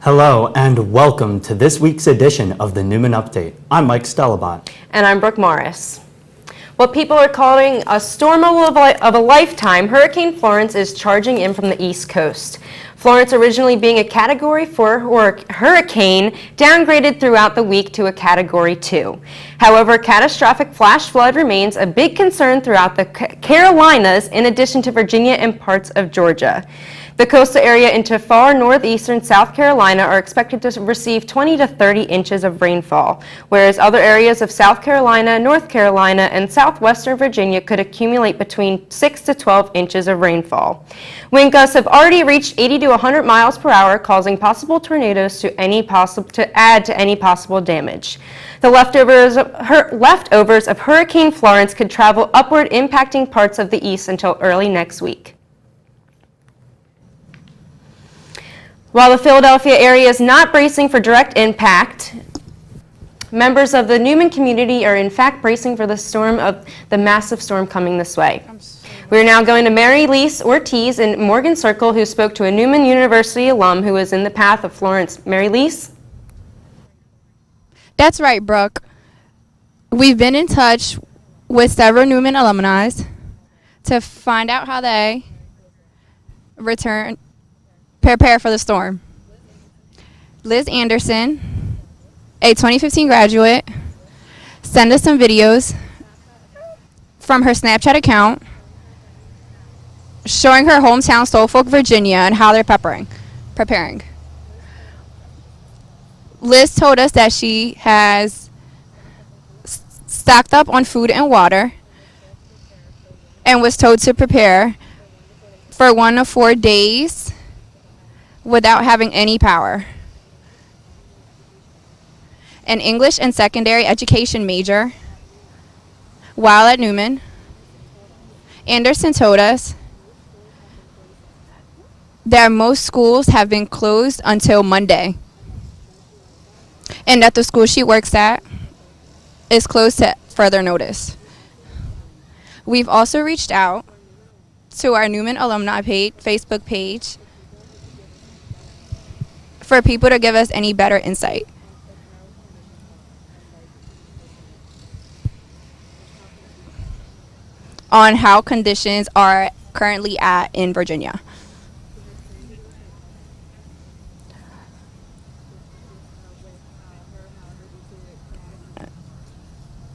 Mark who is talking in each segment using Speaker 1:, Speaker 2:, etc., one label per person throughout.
Speaker 1: Hello and welcome to this week's edition of the Neumann Update. I'm Mike Stellabot.
Speaker 2: And I'm Brooke Morris. What people are calling a storm of a lifetime, Hurricane Florence is charging in from the East Coast. Florence, originally being a Category 4 hurricane, downgraded throughout the week to a Category 2. However, catastrophic flash flood remains a big concern throughout the Carolinas, in addition to Virginia and parts of Georgia. The coastal area into far northeastern South Carolina are expected to receive 20 to 30 inches of rainfall, whereas other areas of South Carolina, North Carolina, and southwestern Virginia could accumulate between 6 to 12 inches of rainfall. Wind gusts have already reached 80 to 100 miles per hour, causing possible tornadoes to add to any possible damage. The leftovers of Hurricane Florence could travel upward, impacting parts of the east until early next week. While the Philadelphia area is not bracing for direct impact, members of the Neumann community are in fact bracing for the massive storm coming this way. We are now going to Mary Lise Ortiz in Morgan Circle, who spoke to a Neumann University alum who is in the path of Florence. Mary Lise?
Speaker 3: That's right, Brooke. We've been in touch with several Neumann alumni to find out how they prepare for the storm. Liz Anderson, a 2015 graduate, sent us some videos from her Snapchat account showing her hometown, Suffolk, Virginia, and how they're preparing. Liz told us that she has stocked up on food and water and was told to prepare for 1 to 4 days without having any power. An English and secondary education major while at Neumann, Anderson told us that most schools have been closed until Monday, and that the school she works at is closed to further notice. We've also reached out to our Neumann alumni Facebook page for people to give us any better insight. On how conditions are currently in Virginia.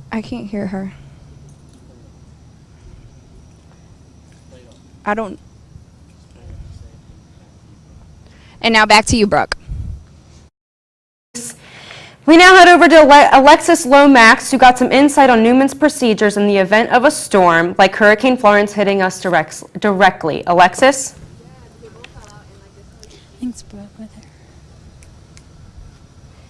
Speaker 3: I can't hear her. And now back to you, Brooke.
Speaker 2: We now head over to Alexis Lomax, who got some insight on Neumann's procedures in the event of a storm like Hurricane Florence hitting us directly. Alexis?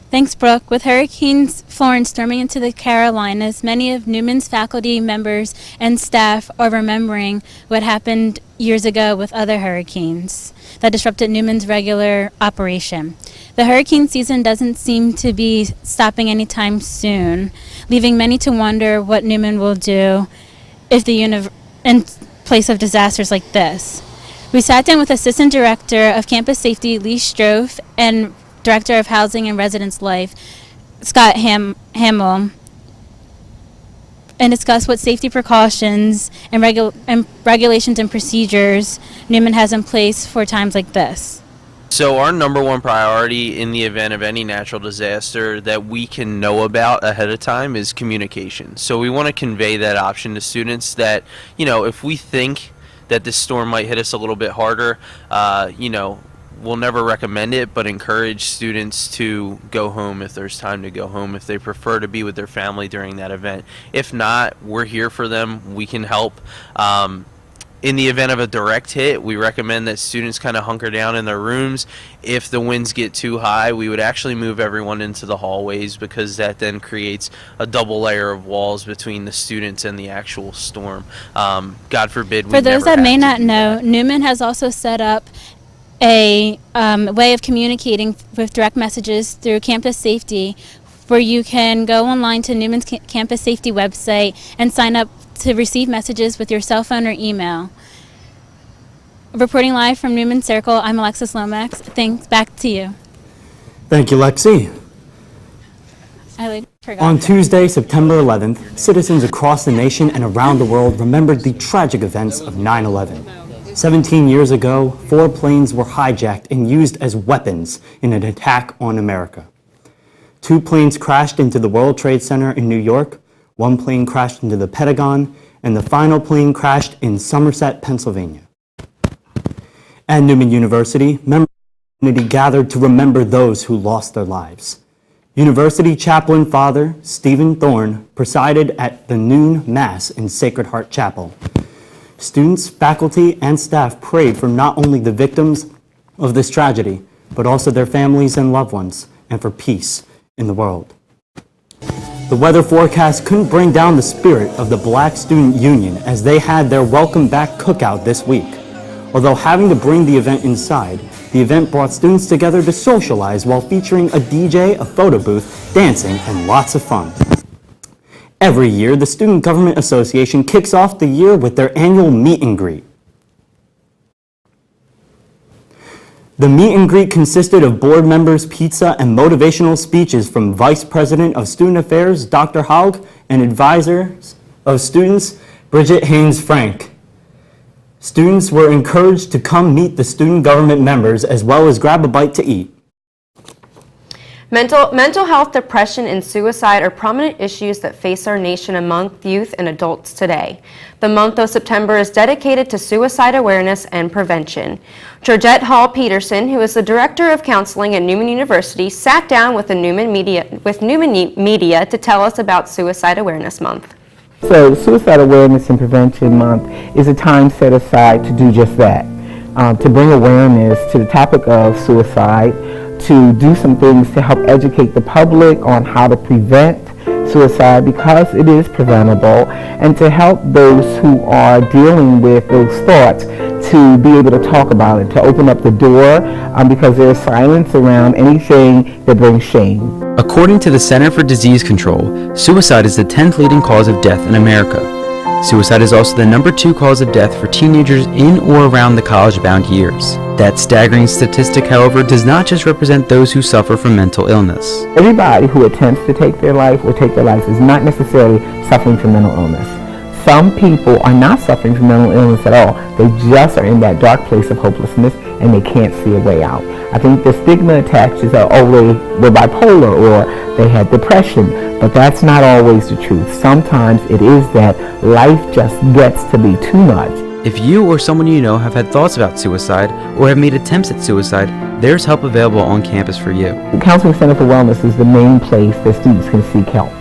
Speaker 4: Thanks, Brooke. With Hurricane Florence storming into the Carolinas, many of Neumann's faculty members and staff are remembering what happened years ago with other hurricanes that disrupted Neumann's regular operation. The hurricane season doesn't seem to be stopping anytime soon, leaving many to wonder what Neumann will do in place of disasters like this. We sat down with Assistant Director of Campus Safety Lee Strofe and Director of Housing and Residence Life Scott Hamill and discussed what safety precautions and regulations and procedures Neumann has in place for times like this.
Speaker 5: So our number one priority in the event of any natural disaster that we can know about ahead of time is communication. So we want to convey that option to students that, if we think that this storm might hit us a little bit harder, we'll never recommend it, but encourage students to go home if there's time to go home, if they prefer to be with their family during that event. If not, we're here for them. We can help. In the event of a direct hit, we recommend that students kind of hunker down in their rooms. If the winds get too high, we would actually move everyone into the hallways, because that then creates a double layer of walls between the students and the actual storm. God forbid we
Speaker 4: For those
Speaker 5: never
Speaker 4: that may
Speaker 5: have to
Speaker 4: not
Speaker 5: do
Speaker 4: know,
Speaker 5: that.
Speaker 4: Neumann has also set up a way of communicating with direct messages through Campus Safety, where you can go online to Neumann's Campus Safety website and sign up to receive messages with your cell phone or email. Reporting live from Neumann Circle, I'm Alexis Lomax. Thanks. Back to you.
Speaker 1: Thank you, Lexi.
Speaker 4: I forgot.
Speaker 1: On Tuesday, September 11th, citizens across the nation and around the world remembered the tragic events of 9/11. 17 years ago, 4 planes were hijacked and used as weapons in an attack on America. 2 planes crashed into the World Trade Center in New York, 1 plane crashed into the Pentagon, and the final plane crashed in Somerset, Pennsylvania. At Neumann University, members of the community gathered to remember those who lost their lives. University Chaplain Father Stephen Thorne presided at the noon Mass in Sacred Heart Chapel. Students, faculty, and staff prayed for not only the victims of this tragedy, but also their families and loved ones, and for peace in the world. The weather forecast couldn't bring down the spirit of the Black Student Union as they had their Welcome Back cookout this week. Although having to bring the event inside, the event brought students together to socialize while featuring a DJ, a photo booth, dancing, and lots of fun. Every year, the Student Government Association kicks off the year with their annual meet and greet. The meet and greet consisted of board members, pizza, and motivational speeches from Vice President of Student Affairs, Dr. Haug, and advisors of students, Bridget Haynes Frank. Students were encouraged to come meet the student government members as well as grab a bite to eat.
Speaker 2: Mental health, depression, and suicide are prominent issues that face our nation among youth and adults today. The month of September is dedicated to suicide awareness and prevention. Georgette Hall Peterson, who is the Director of Counseling at Neumann University, sat down with Neumann Media to tell us about Suicide Awareness Month.
Speaker 6: So Suicide Awareness and Prevention Month is a time set aside to do just that, to bring awareness to the topic of suicide, to do some things to help educate the public on how to prevent suicide because it is preventable, and to help those who are dealing with those thoughts to be able to talk about it, to open up the door because there is silence around anything that brings shame.
Speaker 7: According to the Center for Disease Control, suicide is the 10th leading cause of death in America. Suicide is also the number 2 cause of death for teenagers in or around the college-bound years. That staggering statistic, however, does not just represent those who suffer from mental illness.
Speaker 6: Everybody who attempts to take their life or take their life is not necessarily suffering from mental illness. Some people are not suffering from mental illness at all. They just are in that dark place of hopelessness and they can't see a way out. I think the stigma attaches are, they're bipolar or they had depression, but that's not always the truth. Sometimes it is that life just gets to be too much.
Speaker 7: If you or someone you know have had thoughts about suicide or have made attempts at suicide, there's help available on campus for you.
Speaker 6: The Counseling Center for Wellness is the main place that students can seek help.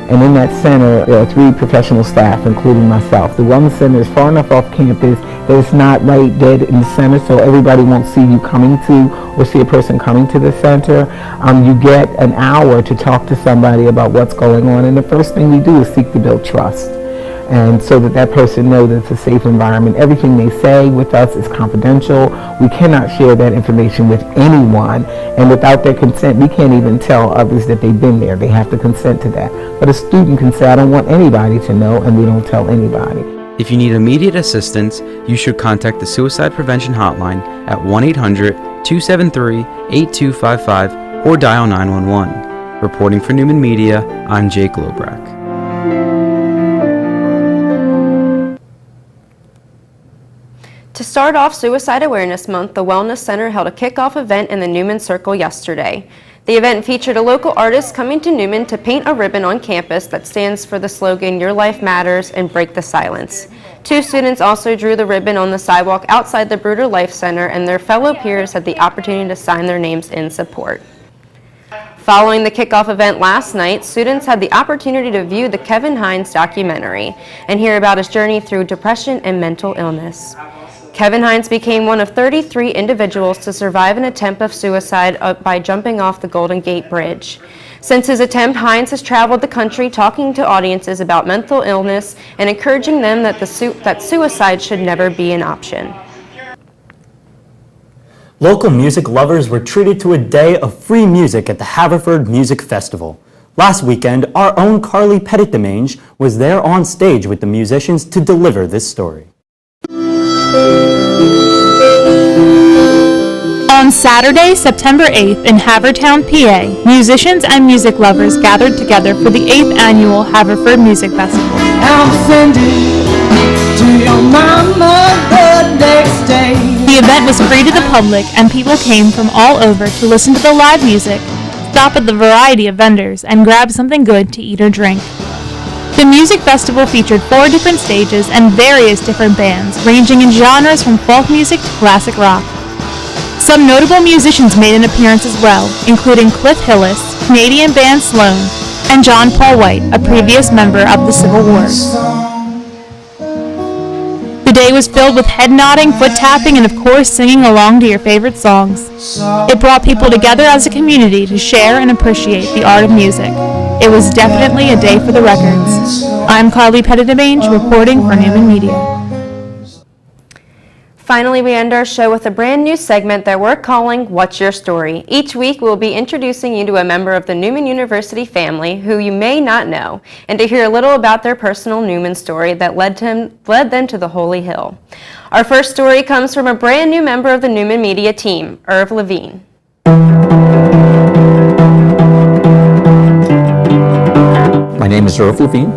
Speaker 6: And in that center, there are 3 professional staff, including myself. The Wellness Center is far enough off campus that it's not right dead in the center, so everybody won't see you coming to or see a person coming to the center. You get an hour to talk to somebody about what's going on, and the first thing we do is seek to build trust. And so that person knows that it's a safe environment. Everything they say with us is confidential. We cannot share that information with anyone. And without their consent, we can't even tell others that they've been there. They have to consent to that. But a student can say, I don't want anybody to know, and we don't tell anybody.
Speaker 7: If you need immediate assistance, you should contact the Suicide Prevention Hotline at 1-800-273-8255 or dial 911. Reporting for Neumann Media, I'm Jake Lobrak.
Speaker 2: To start off Suicide Awareness Month, the Wellness Center held a kickoff event in the Neumann Circle yesterday. The event featured a local artist coming to Neumann to paint a ribbon on campus that stands for the slogan, Your Life Matters and Break the Silence. 2 students also drew the ribbon on the sidewalk outside the Bruder Life Center, and their fellow peers had the opportunity to sign their names in support. Following the kickoff event last night, students had the opportunity to view the Kevin Hines documentary and hear about his journey through depression and mental illness. Kevin Hines became one of 33 individuals to survive an attempt of suicide by jumping off the Golden Gate Bridge. Since his attempt, Hines has traveled the country talking to audiences about mental illness and encouraging them that suicide should never be an option.
Speaker 1: Local music lovers were treated to a day of free music at the Haverford Music Festival. Last weekend, our own Carly Pettit-Demange was there on stage with the musicians to deliver this story.
Speaker 8: On Saturday, September 8th in Havertown, PA, musicians and music lovers gathered together for the 8th annual Haverford Music Festival.
Speaker 9: I'm sending to your mama the next day.
Speaker 8: The event was free to the public and people came from all over to listen to the live music, stop at the variety of vendors, and grab something good to eat or drink. The music festival featured 4 different stages and various different bands, ranging in genres from folk music to classic rock. Some notable musicians made an appearance as well, including Cliff Hillis, Canadian band Sloan, and John Paul White, a previous member of the Civil War. The day was filled with head nodding, foot tapping, and of course singing along to your favorite songs. It brought people together as a community to share and appreciate the art of music. It was definitely a day for the records. I'm Carly Pettitange reporting for Neumann Media.
Speaker 2: Finally, we end our show with a brand new segment that we're calling What's Your Story? Each week, we'll be introducing you to a member of the Neumann University family who you may not know, and to hear a little about their personal Neumann story that led them to the Holy Hill. Our first story comes from a brand new member of the Neumann Media team, Irv Levine.
Speaker 10: My name is Irv Levine,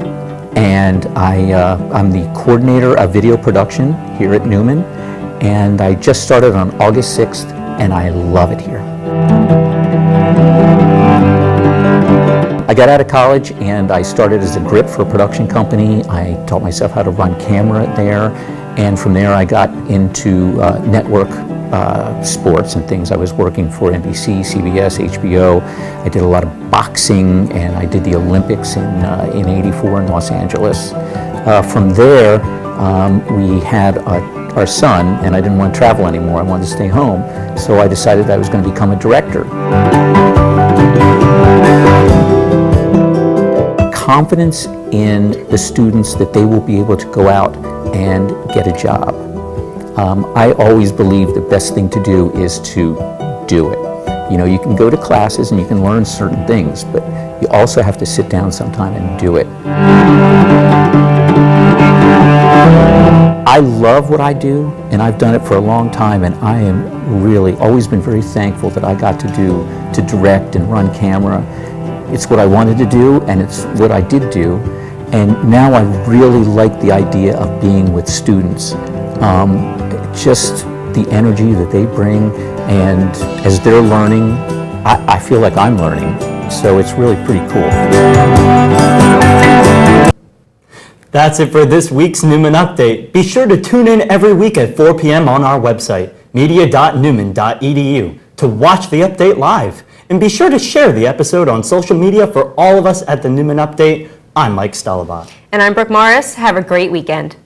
Speaker 10: and I'm the coordinator of video production here at Neumann. And I just started on August 6th, and I love it here. I got out of college and I started as a grip for a production company. I taught myself how to run camera there, and from there I got into network sports and things. I was working for NBC, CBS, HBO. I did a lot of boxing, and I did the Olympics in '84 in Los Angeles. From there, we had our son, and I didn't want to travel anymore. I wanted to stay home, so I decided I was going to become a director. Confidence in the students that they will be able to go out and get a job. I always believe the best thing to do is to do it. You know, you can go to classes and you can learn certain things, but you also have to sit down sometime and do it. I love what I do, and I've done it for a long time, and I am really always been very thankful that I got to direct and run camera. It's what I wanted to do, and it's what I did do, and now I really like the idea of being with students. Just the energy that they bring, and as they're learning, I feel like I'm learning, so it's really pretty cool.
Speaker 1: That's it for this week's Neumann Update. Be sure to tune in every week at 4 p.m. on our website, media.neumann.edu, to watch the update live. And be sure to share the episode on social media for all of us at the Neumann Update. I'm Mike Stalabat.
Speaker 2: And I'm Brooke Morris. Have a great weekend.